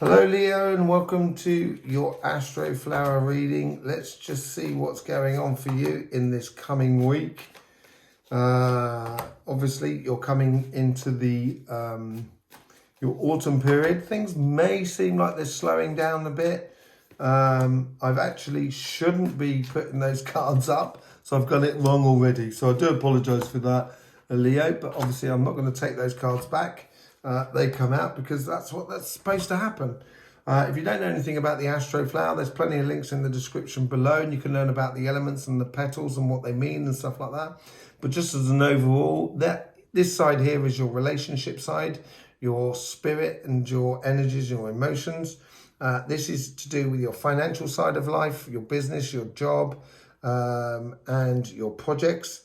Hello Leo, and welcome to your Astroflower reading. Let's just see what's going on for you in this coming week. Obviously you're coming into the your autumn period. Things may seem like they're slowing down a bit. I've actually shouldn't be putting those cards up, so I've got it wrong already. So I do apologize for that, Leo, but obviously I'm not going to take those cards back. They come out because that's supposed to happen. If you don't know anything about the Astroflower, there's plenty of links in the description below, and you can learn about the elements and the petals and what they mean and stuff like that. But just as an overall, this side here is your relationship side, your spirit and your energies, your emotions. This is to do with your financial side of life, your business, your job, and your projects.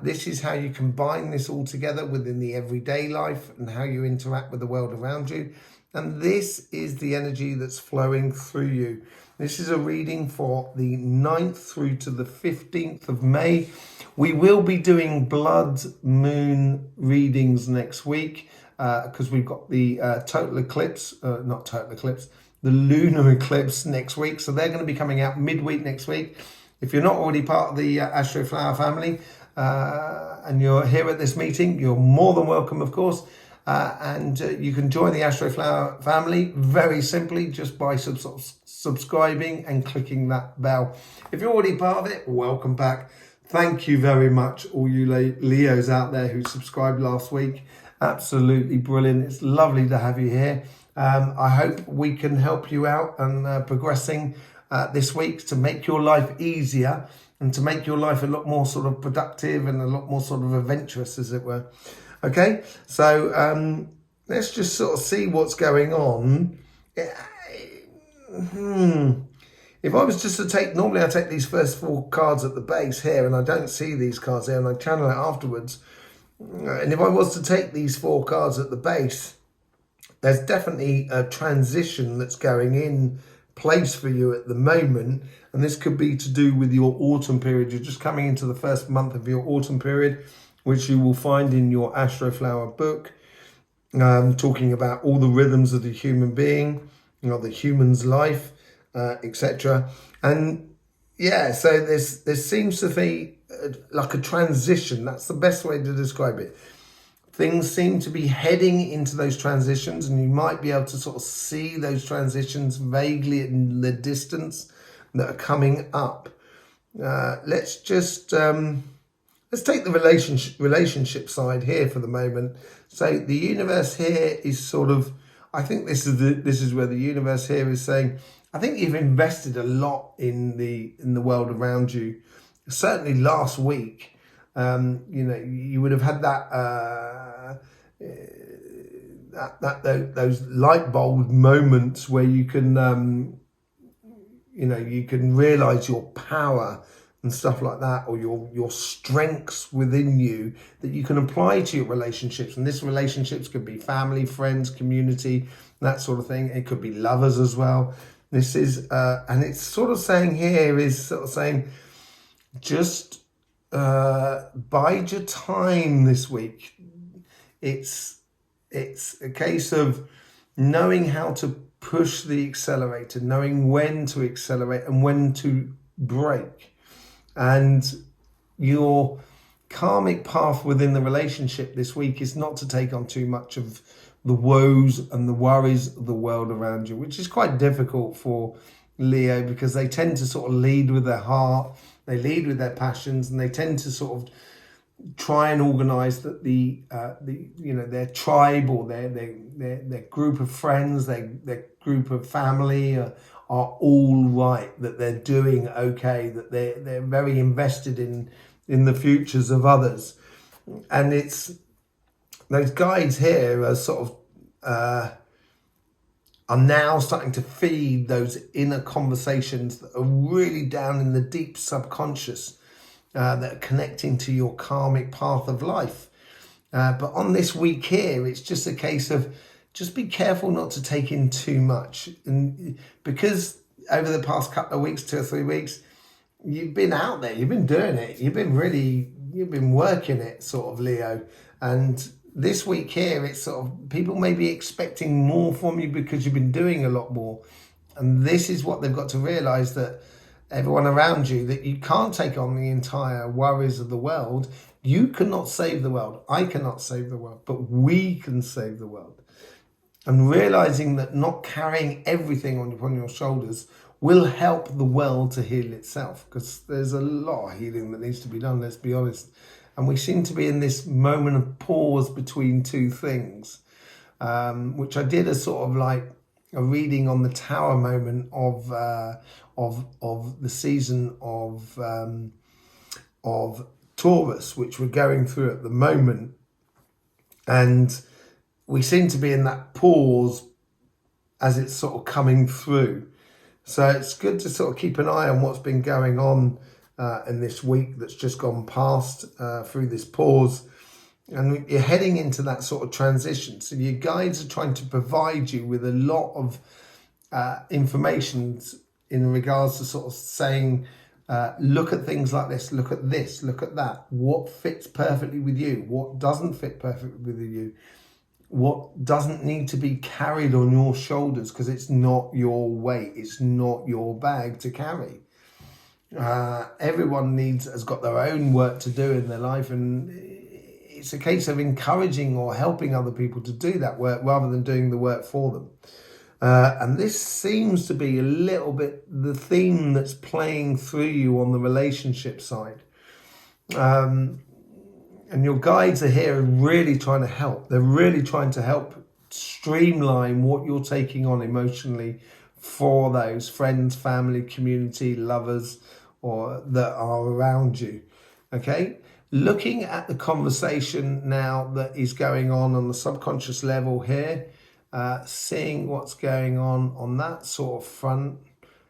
This is how you combine this all together within the everyday life and how you interact with the world around you. And this is the energy that's flowing through you. This is a reading for the 9th through to the 15th of May. We will be doing blood moon readings next week because we've got the total eclipse, not total eclipse, the lunar eclipse next week. So they're going to be coming out midweek next week. If you're not already part of the Astroflower family, and you're here at this meeting, you're more than welcome, of course, and you can join the Astroflower family very simply just by subscribing and clicking that bell. If you're already part of it, welcome back. Thank you very much, all you Leos out there who subscribed last week. Absolutely brilliant. It's lovely to have you here. I hope we can help you out and progressing this week to make your life easier and to make your life a lot more sort of productive and a lot more sort of adventurous, as it were. Okay, so let's just sort of see what's going on. If I was just to take, normally I take these first 4 cards at the base here, and I don't see these cards here, and I channel it afterwards. And if I was to take these 4 cards at the base, there's definitely a transition that's going in place for you at the moment, and this could be to do with your autumn period. You're just coming into the first month of your autumn period, which you will find in your Astroflower book, talking about all the rhythms of the human being, you know, the human's life, etc. And yeah, so there seems to be like a transition. That's the best way to describe it. Things seem to be heading into those transitions, and you might be able to sort of see those transitions vaguely in the distance that are coming up. Let's just let's take the relationship side here for the moment. So the universe here is sort of, I think this is where the universe here is saying, I think you've invested a lot in the world around you. Certainly last week. You know, you would have had those light bulb moments where you can, you know, you can realize your power and stuff like that, or your strengths within you that you can apply to your relationships. And this relationships could be family, friends, community, that sort of thing. It could be lovers as well. This is, and it's sort of saying here is sort of saying, just bide your time this week. It's a case of knowing how to push the accelerator, knowing when to accelerate and when to brake. And your karmic path within the relationship this week is not to take on too much of the woes and the worries of the world around you, which is quite difficult for Leo, because they tend to sort of lead with their heart, they lead with their passions, and they tend to sort of try and organize that the you know, their tribe or their group of friends, their group of family are all right, that they're doing okay, that they're very invested in the futures of others. And it's those guides here are sort of are now starting to feed those inner conversations that are really down in the deep subconscious, that are connecting to your karmic path of life. But on this week here, it's just a case of just be careful not to take in too much. And because over the past couple of weeks, 2 or 3 weeks, you've been out there, you've been doing it, you've been working it, sort of, Leo. And this week here, it's sort of, people may be expecting more from you because you've been doing a lot more. And this is what they've got to realise, that everyone around you, that you can't take on the entire worries of the world. You cannot save the world. I cannot save the world, but we can save the world. And realising that not carrying everything upon your shoulders will help the world to heal itself, because there's a lot of healing that needs to be done, let's be honest. And we seem to be in this moment of pause between two things, which I did a sort of like a reading on the Tower moment of the season of Taurus, which we're going through at the moment. And we seem to be in that pause as it's sort of coming through. So it's good to sort of keep an eye on what's been going on in this week that's just gone past, through this pause. And you're heading into that sort of transition. So your guides are trying to provide you with a lot of information in regards to sort of saying, look at things like this, look at this, look at that. What fits perfectly with you? What doesn't fit perfectly with you? What doesn't need to be carried on your shoulders because it's not your weight, it's not your bag to carry. Everyone has got their own work to do in their life, and it's a case of encouraging or helping other people to do that work rather than doing the work for them. And this seems to be a little bit the theme that's playing through you on the relationship side. And your guides are here and really trying to help. They're really trying to help streamline what you're taking on emotionally for those friends, family, community, lovers, or that are around you. Okay? Looking at the conversation now that is going on the subconscious level here, seeing what's going on that sort of front,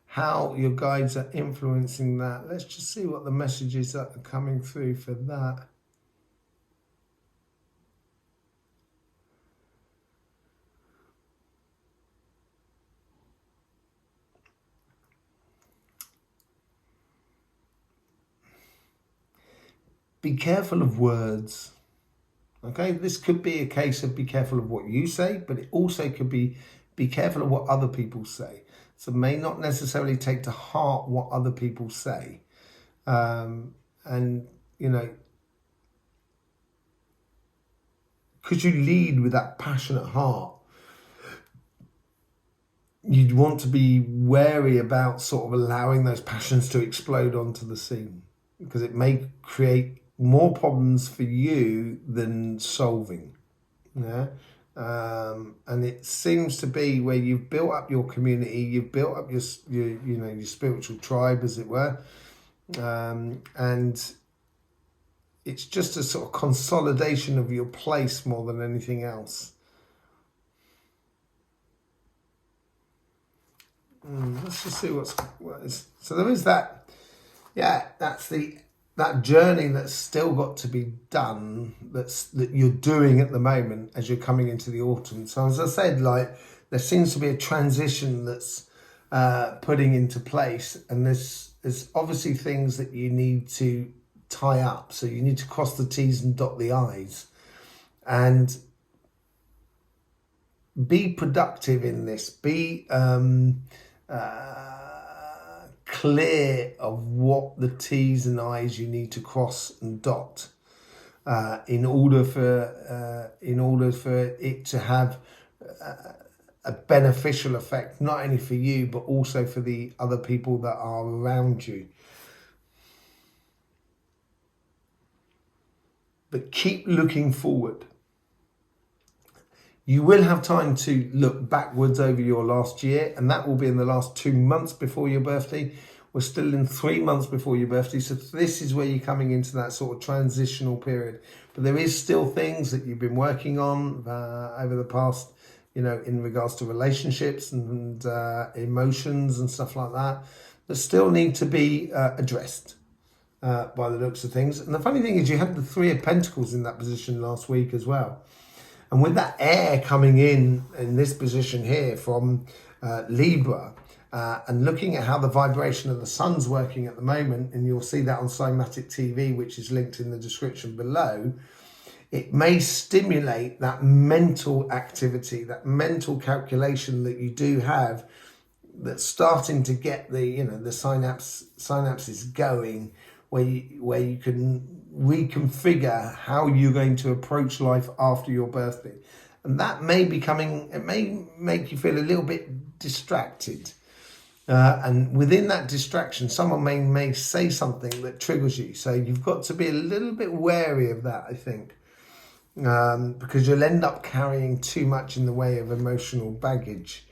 how your guides are influencing that. Let's just see what the messages that are coming through for that. Be careful of words. Okay, this could be a case of be careful of what you say, but it also could be careful of what other people say. So may not necessarily take to heart what other people say. And, you know, because you lead with that passionate heart, you'd want to be wary about sort of allowing those passions to explode onto the scene, because it may create more problems for you than solving. Yeah. And it seems to be where you've built up your community, you've built up your spiritual tribe, as it were, and it's just a sort of consolidation of your place more than anything else. Let's just see what is. So there is that. Yeah, that's that journey that's still got to be done, that you're doing at the moment as you're coming into the autumn. So as I said, like, there seems to be a transition that's putting into place, and there's obviously things that you need to tie up. So you need to cross the T's and dot the I's, and be productive in this. Be clear of what the T's and I's you need to cross and dot in order for it to have a beneficial effect, not only for you but also for the other people that are around you. But keep looking forward. You will have time to look backwards over your last year, and that will be in the last 2 months before your birthday. We're still in 3 months before your birthday, so this is where you're coming into that sort of transitional period. But there is still things that you've been working on over the past, in regards to relationships and emotions and stuff like that still need to be addressed by the looks of things. And the funny thing is, you had the Three of Pentacles in that position last week as well. And with that air coming in this position here from Libra, and looking at how the vibration of the sun's working at the moment, and you'll see that on Cymatic TV, which is linked in the description below, it may stimulate that mental activity, that mental calculation that you do have, that's starting to get the the synapses going, where you can reconfigure how you're going to approach life after your birthday. And that may it may make you feel a little bit distracted. And within that distraction, someone may say something that triggers you. So you've got to be a little bit wary of that, I think, because you'll end up carrying too much in the way of emotional baggage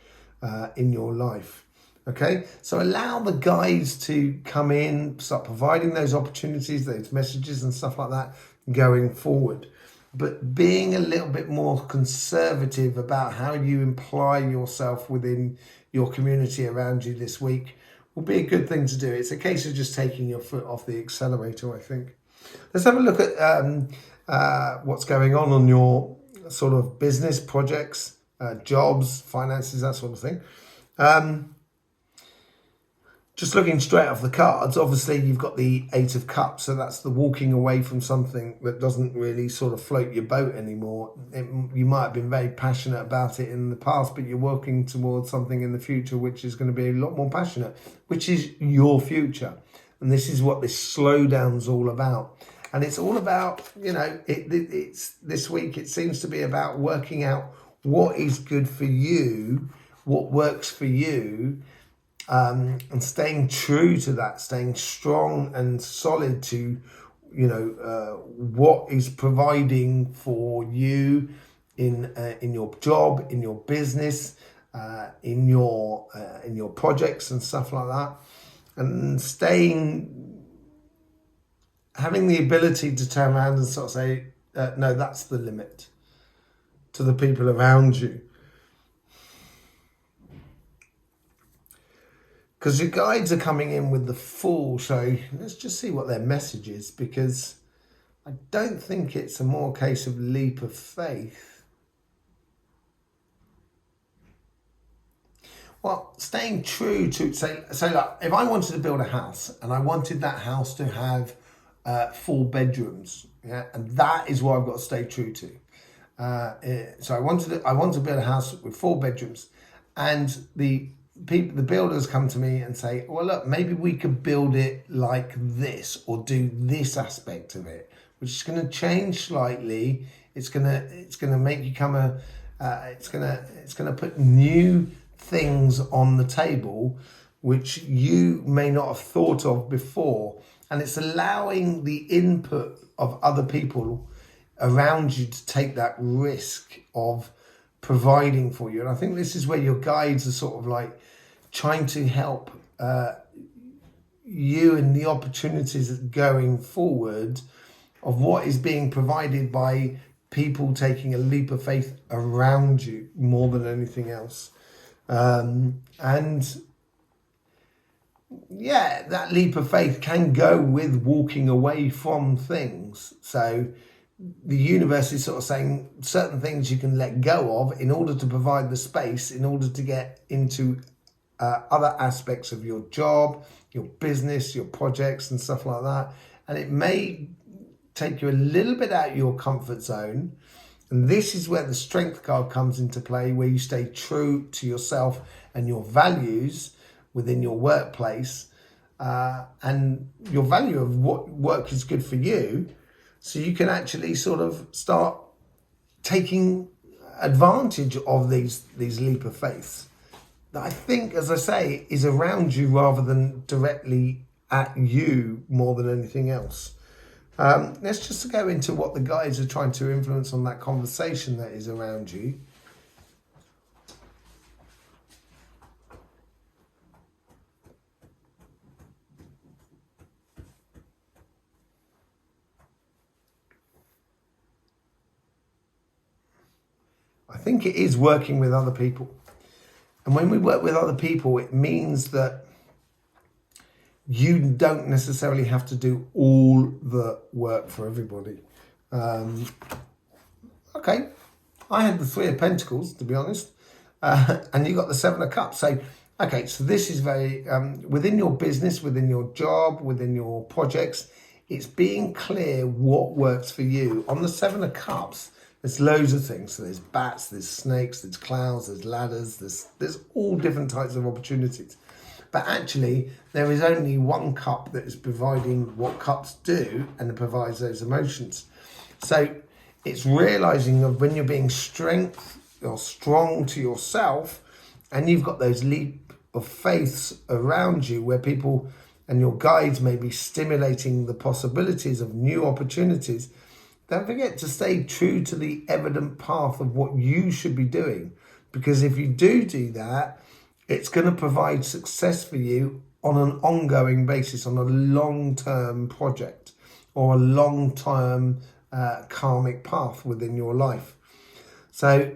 in your life. Okay, so allow the guides to come in, start providing those opportunities, those messages and stuff like that going forward. But being a little bit more conservative about how you imply yourself within your community around you this week will be a good thing to do. It's a case of just taking your foot off the accelerator, I think. Let's have a look at what's going on your sort of business projects, jobs, finances, that sort of thing. Just looking straight off the cards, obviously you've got the Eight of Cups, so that's the walking away from something that doesn't really sort of float your boat anymore. You might have been very passionate about it in the past, but you're working towards something in the future which is going to be a lot more passionate, which is your future. And this is what this slowdown's all about. And it's all about, it's this week it seems to be about working out what is good for you, what works for you, and staying true to that, staying strong and solid to, what is providing for you in your job, in your business, in your projects and stuff like that, and having the ability to turn around and sort of say, no, that's the limit, to the people around you. Because your guides are coming in with the Fool, so let's just see what their message is, because I don't think it's a more case of leap of faith. Well, staying true to, so like, if I wanted to build a house and I wanted that house to have 4 bedrooms, yeah, and that is what I've got to stay true to. So I want to build a house with 4 bedrooms, and the builders come to me and say, well, look, maybe we could build it like this, or do this aspect of it, which is going to change slightly. It's going to make you come it's going to put new things on the table which you may not have thought of before, and it's allowing the input of other people around you to take that risk of providing for you. And I think this is where your guides are sort of like trying to help you in the opportunities going forward of what is being provided by people taking a leap of faith around you more than anything else. And yeah, that leap of faith can go with walking away from things. So the universe is sort of saying certain things you can let go of in order to provide the space, in order to get into other aspects of your job, your business, your projects and stuff like that. And it may take you a little bit out of your comfort zone. And this is where the Strength card comes into play, where you stay true to yourself and your values within your workplace, and your value of what work is good for you. So you can actually sort of start taking advantage of these leap of faith that I think, as I say, is around you rather than directly at you more than anything else. Let's just go into what the guides are trying to influence on that conversation that is around you. I think it is working with other people. And when we work with other people, it means that you don't necessarily have to do all the work for everybody. Okay, I had the 3 of Pentacles, to be honest, and you got the 7 of Cups. So, okay, so this is very, within your business, within your job, within your projects, it's being clear what works for you. On the Seven of Cups, there's loads of things. So there's bats, there's snakes, there's clouds, there's ladders, there's all different types of opportunities. But actually, there is only one cup that is providing what cups do, and it provides those emotions. So it's realizing that when you're being strong to yourself, and you've got those leap of faiths around you where people and your guides may be stimulating the possibilities of new opportunities, don't forget to stay true to the evident path of what you should be doing. Because if you do that, it's going to provide success for you on an ongoing basis, on a long-term project or a long-term karmic path within your life. So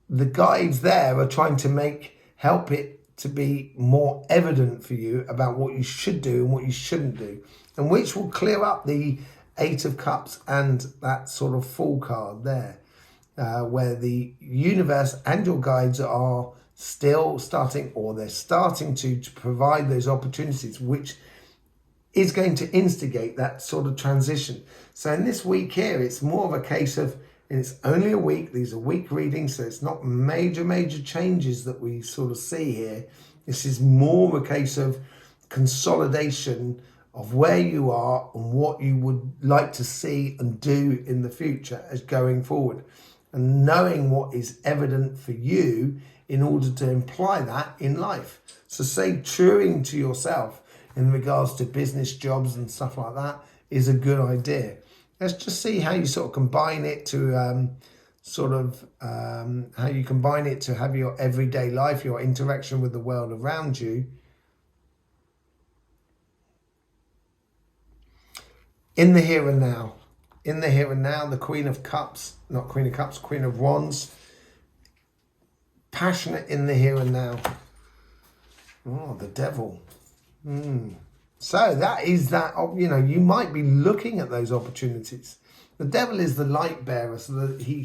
the guides there are trying to help it to be more evident for you about what you should do and what you shouldn't do, and which will clear up the Eight of Cups and that sort of Fool card there, where the universe and your guides are still starting, or they're starting to provide those opportunities, which is going to instigate that sort of transition. So in this week here, it's more of a case of, and it's only a week, these are week readings, so it's not major changes that we sort of see here. This is more of a case of consolidation of where you are and what you would like to see and do in the future as going forward, and knowing what is evident for you in order to imply that in life. So stay true to yourself in regards to business, jobs and stuff like that is a good idea. Let's just see how you sort of combine it to how you combine it to have your everyday life, your interaction with the world around you. In the here and now. In the here and now, the Queen of Cups, not Queen of Cups, Queen of Wands. Passionate in the here and now. Oh, the Devil. So that is that, you might be looking at those opportunities. The Devil is the light bearer, so that he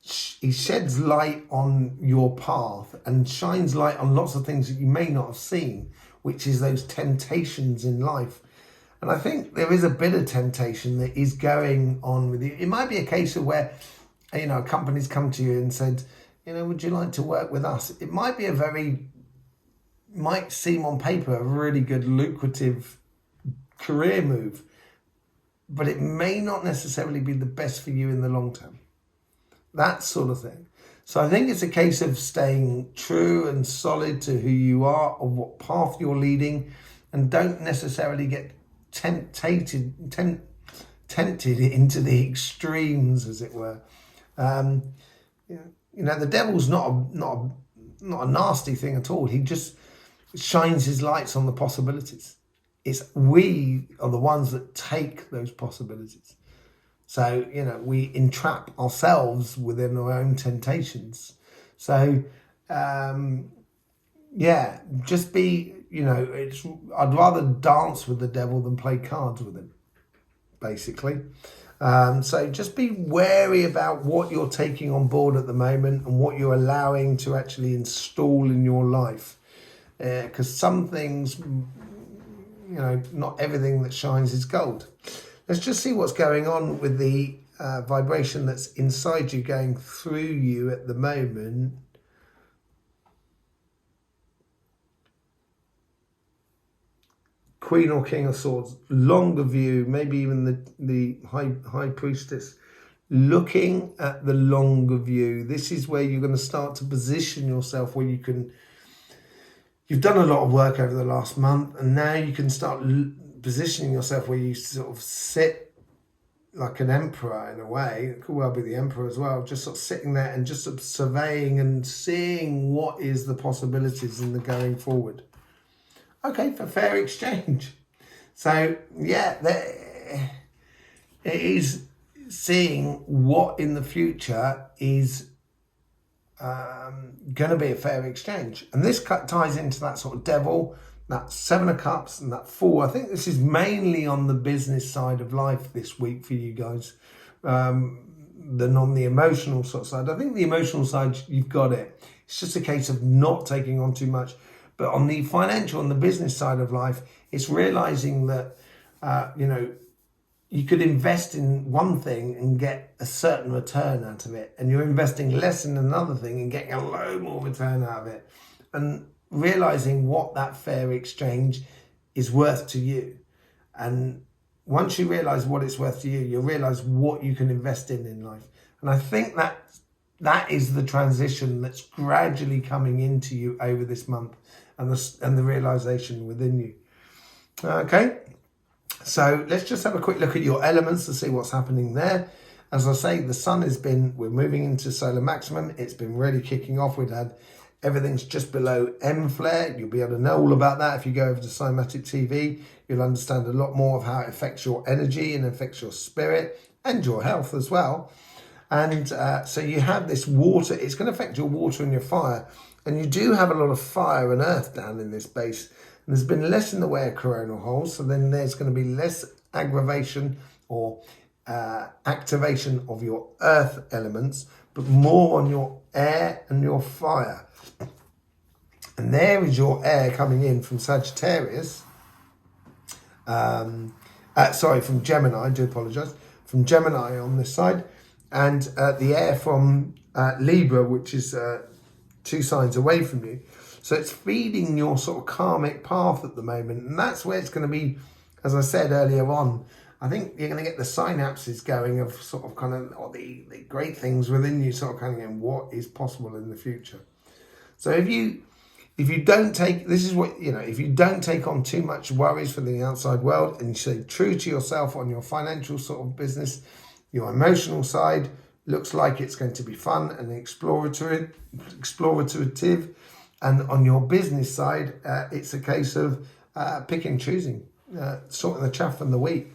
sheds light on your path and shines light on lots of things that you may not have seen, which is those temptations in life. And I think there is a bit of temptation that is going on with you. It might be a case of where, companies come to you and said, would you like to work with us? It might be might seem on paper a really good, lucrative career move, but it may not necessarily be the best for you in the long term. That sort of thing. So I think it's a case of staying true and solid to who you are, or what path you're leading, and don't necessarily get tempted into the extremes, as it were. The Devil's not a nasty thing at all. He just shines his lights on the possibilities. It's we are the ones that take those possibilities. So, we entrap ourselves within our own temptations. So, just be, I'd rather dance with the devil than play cards with him, basically. So just be wary about what you're taking on board at the moment and what you're allowing to actually install in your life. Because some things, not everything that shines is gold. Let's just see what's going on with the vibration that's inside you, going through you at the moment. Queen or King of Swords, longer view, maybe even the High Priestess, looking at the longer view. This is where you're going to start to position yourself where you've done a lot of work over the last month, and now you can start positioning yourself where you sort of sit like an emperor in a way. It could well be the emperor as well, just sort of sitting there and just sort of surveying and seeing what is the possibilities in the going forward. Okay, for fair exchange. So, it is seeing what in the future is going to be a fair exchange. And this ties into that sort of Devil, that Seven of Cups and that Fool. I think this is mainly on the business side of life this week for you guys, than on the emotional sort of side. I think the emotional side, you've got it. It's just a case of not taking on too much. But on the financial and the business side of life, it's realizing that you know, you could invest in one thing and get a certain return out of it, and you're investing less in another thing and getting a load more return out of it, and realizing what that fair exchange is worth to you. And once you realize what it's worth to you, you realize what you can invest in life. And I think that is the transition that's gradually coming into you over this month, and the realization within you. Okay, so let's just have a quick look at your elements to see what's happening there. As I say, the sun we're moving into solar maximum. It's been really kicking off. We've had everything's just below M flare. You'll be able to know all about that if you go over to Cymatic TV. You'll understand a lot more of how it affects your energy and affects your spirit and your health as well. And so you have this water. It's going to affect your water and your fire. And you do have a lot of fire and earth down in this base. And there's been less in the way of coronal holes. So then there's going to be less aggravation or activation of your earth elements, but more on your air and your fire. And there is your air coming in from Sagittarius. From Gemini, I do apologise. From Gemini on this side. And the air from Libra, which is 2 signs away from you. So it's feeding your sort of karmic path at the moment. And that's where it's going to be, as I said earlier on, I think you're going to get the synapses going of sort of kind of the great things within you, sort of kind of going, what is possible in the future. So if you don't take, this is what, you know, if you don't take on too much worries from the outside world and you stay true to yourself on your financial sort of business, your emotional side looks like it's going to be fun and explorative. And on your business side, it's a case of pick and choosing, sorting the chaff from the wheat.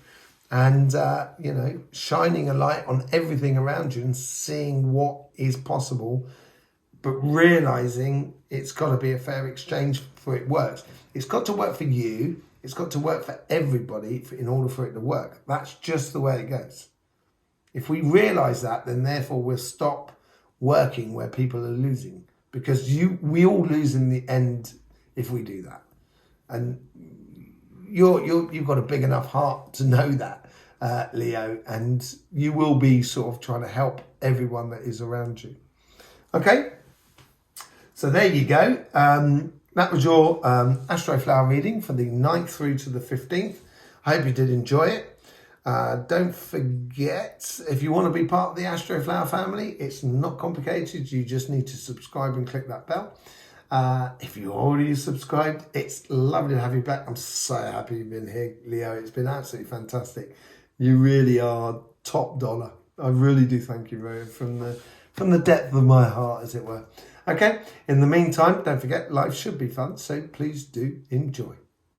And, you know, shining a light on everything around you and seeing what is possible, but realizing it's got to be a fair exchange for it works. It's got to work for you. It's got to work for everybody in order for it to work. That's just the way it goes. If we realize that, then therefore we'll stop working where people are losing, because we all lose in the end if we do that. And you've got a big enough heart to know that, Leo, and you will be sort of trying to help everyone that is around you. Okay, so there you go. That was your Astroflower reading for the 9th through to the 15th. I hope you did enjoy it. Don't forget, if you want to be part of the Astroflower family, it's not complicated. You just need to subscribe and click that bell. If you're already subscribed, it's lovely to have you back. I'm so happy you've been here, Leo. It's been absolutely fantastic. You really are top dollar. I really do thank you, Ro, from the depth of my heart, as it were. Okay, in the meantime, don't forget, life should be fun, so please do enjoy.